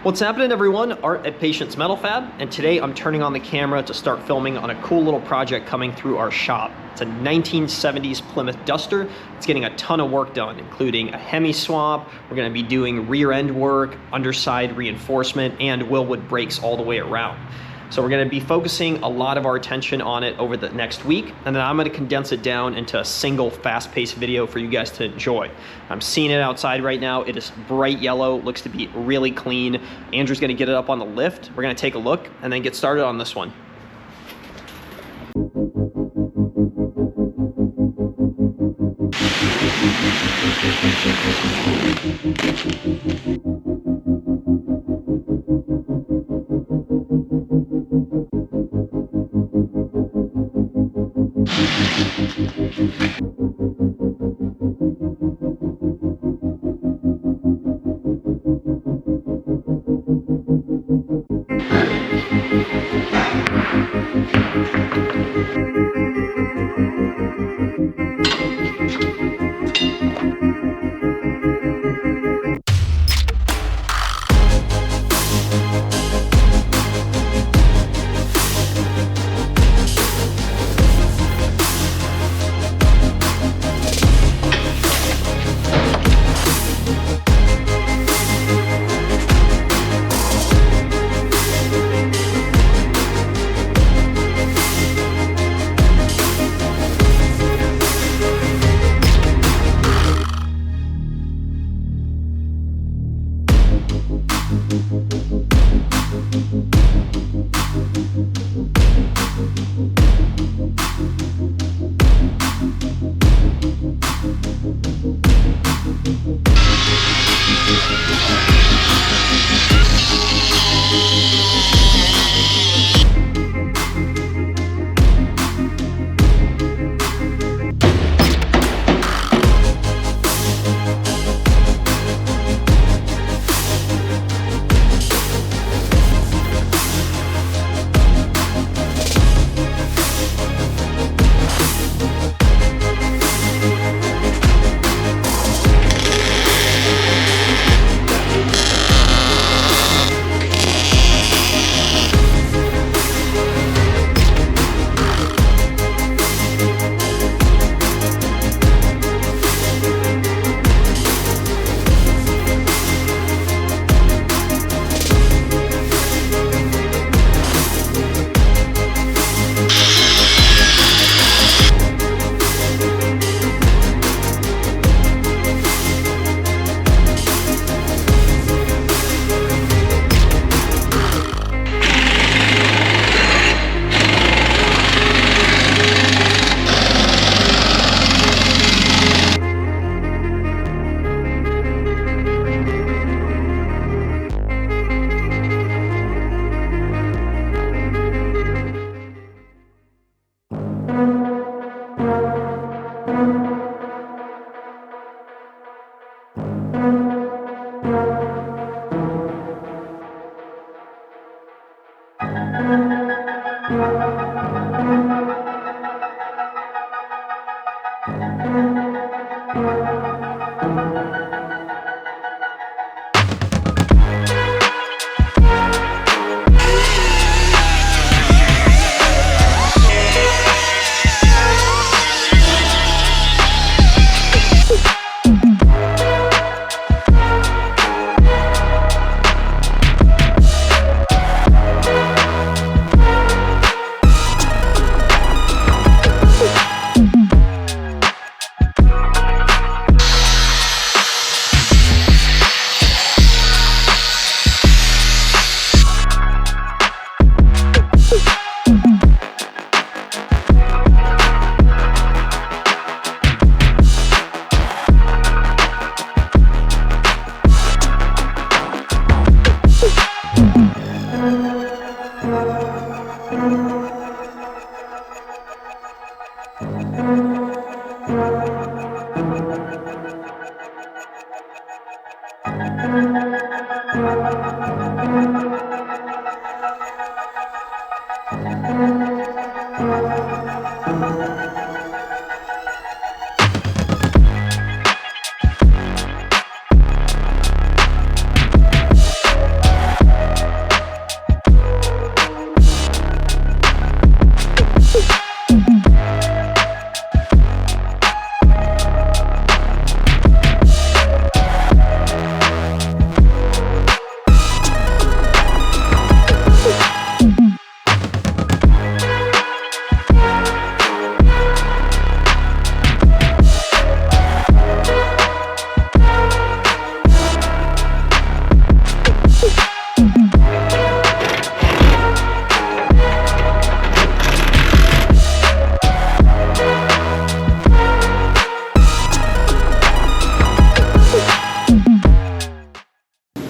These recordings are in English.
What's happening, everyone? Art at Patience Metal Fab, and today I'm turning on the camera to start filming on a cool little project coming through our shop. It's a 1970s Plymouth Duster. It's getting a ton of work done, including a Hemi swap. We're going to be doing rear end work, underside reinforcement, and Willwood brakes all the way around. So we're going to be focusing a lot of our attention on it over the next week, and then I'm going to condense it down into a single fast-paced video for you guys to enjoy. I'm seeing it outside right now. It is bright yellow, looks to be really clean. Andrew's going to get it up on the lift. We're going to take a look and then get started on this one.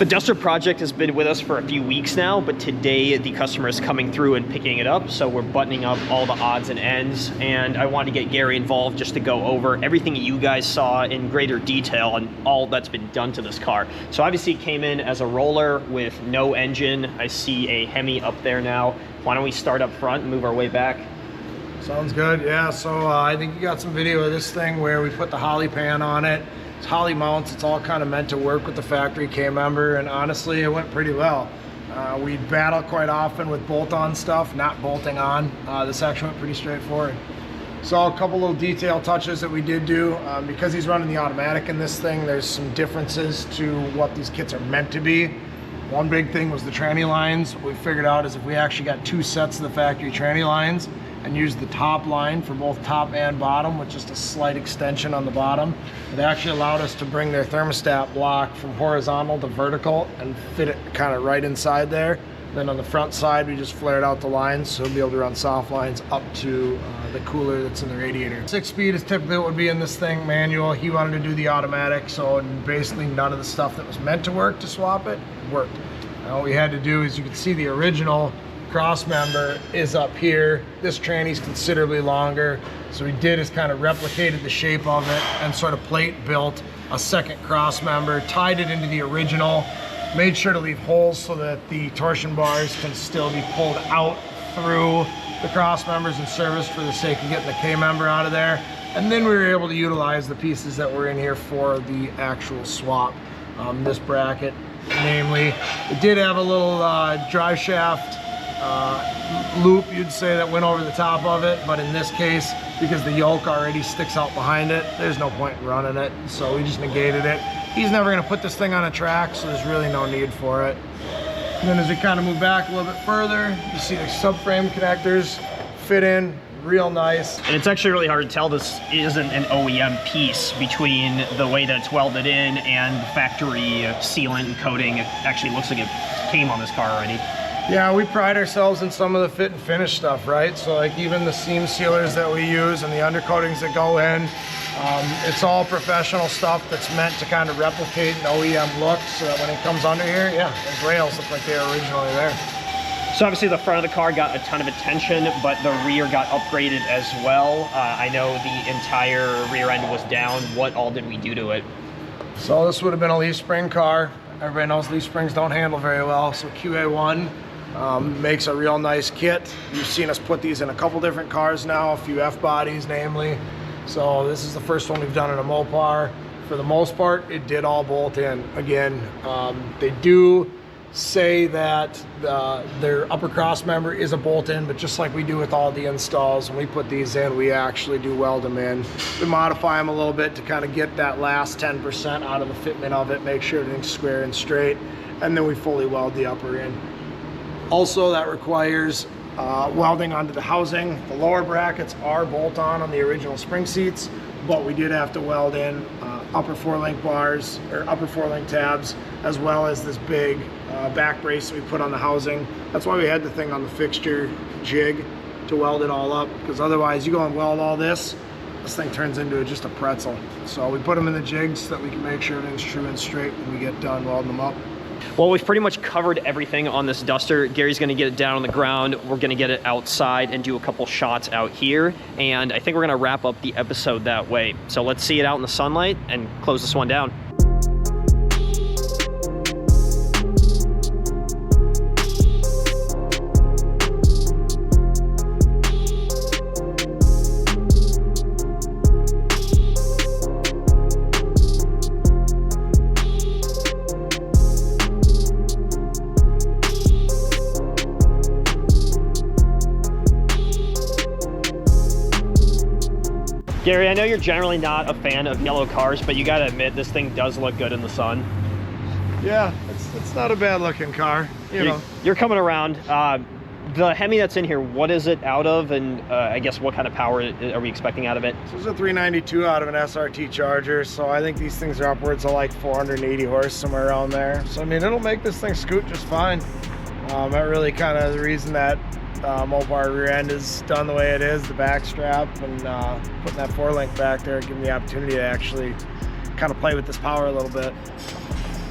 The Duster project has been with us for a few weeks now, but today the customer is coming through and picking it up, so we're buttoning up all the odds and ends, and I wanted to get Gary involved just to go over everything you guys saw in greater detail and all that's been done to this car. So obviously it came in as a roller with no engine. I see a Hemi up there now. Why don't we start up front and move our way back? Sounds good, yeah. So I think you got some video of this thing where we put the Holly pan on it. It's Holly mounts, it's all kind of meant to work with the factory K-member, and honestly, it went pretty well. We battle quite often with bolt-on stuff, not bolting on. This actually went pretty straightforward. So a couple little detail touches that we did do. Because he's running the automatic in this thing, there's some differences to what these kits are meant to be. One big thing was the tranny lines. What we figured out is if we actually got 2 sets of the factory tranny lines and used the top line for both top and bottom with just a slight extension on the bottom, it actually allowed us to bring their thermostat block from horizontal to vertical and fit it kind of right inside there. Then on the front side, we just flared out the lines so we'll be able to run soft lines up to the cooler that's in the radiator. 6-speed is typically what would be in this thing, manual. He wanted to do the automatic, so basically none of the stuff that was meant to work to swap it worked. Now what we had to do is, you can see the original cross member is up here. This tranny's considerably longer. So we did is kind of replicated the shape of it and sort of plate built a second cross member, tied it into the original, made sure to leave holes so that the torsion bars can still be pulled out through the cross members and serviced for the sake of getting the K member out of there. And then we were able to utilize the pieces that were in here for the actual swap. This bracket, namely, it did have a little drive shaft loop, you'd say, that went over the top of it, but in this case, because the yoke already sticks out behind it, there's no point in running it, so we just negated it. He's never going to put this thing on a track, so there's really no need for it. And then as we kind of move back a little bit further, you see the subframe connectors fit in real nice. And it's actually really hard to tell this isn't an OEM piece between the way that it's welded in and the factory sealant and coating. It actually looks like it came on this car already. Yeah, we pride ourselves in some of the fit and finish stuff, right? So like even the seam sealers that we use and the undercoatings that go in, it's all professional stuff that's meant to kind of replicate an OEM look so that when it comes under here, yeah, those rails look like they were originally there. So obviously the front of the car got a ton of attention, but the rear got upgraded as well. I know the entire rear end was down. What all did we do to it? So this would have been a leaf spring car. Everybody knows leaf springs don't handle very well, so QA1 makes a real nice kit. You've seen us put these in a couple different cars now, a few F-bodies namely. So this is the first one we've done in a Mopar. For the most part, it did all bolt in. Again, they do say that their upper cross member is a bolt in, but just like we do with all the installs, when we put these in, we actually do weld them in. We modify them a little bit to kind of get that last 10% out of the fitment of it, make sure everything's square and straight, and then we fully weld the upper in. Also, that requires welding onto the housing. The lower brackets are bolt-on the original spring seats, but we did have to weld in upper 4-link bars, or upper 4-link tabs, as well as this big back brace that we put on the housing. That's why we had the thing on the fixture jig to weld it all up, because otherwise you go and weld all this thing turns into just a pretzel. So we put them in the jigs so that we can make sure everything's true and straight when we get done welding them up. Well, we've pretty much covered everything on this Duster. Gary's gonna get it down on the ground. We're gonna get it outside and do a couple shots out here. And I think we're gonna wrap up the episode that way. So let's see it out in the sunlight and close this one down. Gary, I know you're generally not a fan of yellow cars, but you gotta admit this thing does look good in the sun. Yeah, it's not a bad looking car, you know. You're coming around. The Hemi that's in here, what is it out of, and I guess what kind of power are we expecting out of it? This is a 392 out of an SRT Charger, so I think these things are upwards of like 480 horse, somewhere around there. So I mean, it'll make this thing scoot just fine. That really kind of the reason that Mopar rear end is done the way it is, the back strap, and putting that 4-link back there, giving the opportunity to actually kind of play with this power a little bit.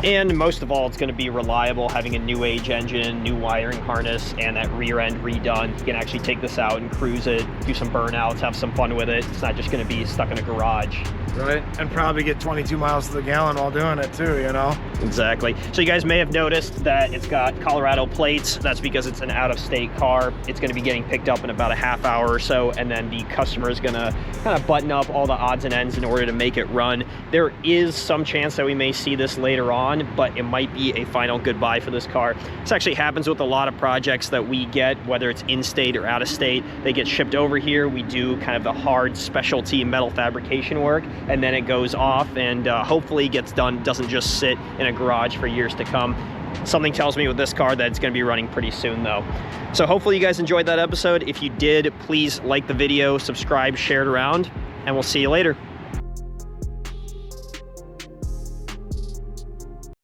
And most of all, it's going to be reliable, having a new age engine, new wiring harness, and that rear end redone. You can actually take this out and cruise it, do some burnouts, have some fun with it. It's not just going to be stuck in a garage. Right, and probably get 22 miles to the gallon while doing it too, you know? Exactly. So you guys may have noticed that it's got Colorado plates. That's because it's an out-of-state car. It's going to be getting picked up in about a half hour or so, and then the customer is going to kind of button up all the odds and ends in order to make it run. There is some chance that we may see this later on, but it might be a final goodbye for this car. This actually happens with a lot of projects that we get, whether it's in-state or out-of-state. They get shipped over here. We do kind of the hard specialty metal fabrication work, and then it goes off and hopefully gets done, doesn't just sit in a garage for years to come. Something tells me with this car that it's going to be running pretty soon though. So hopefully you guys enjoyed that episode. If you did, please like the video, subscribe, share it around, and we'll see you later.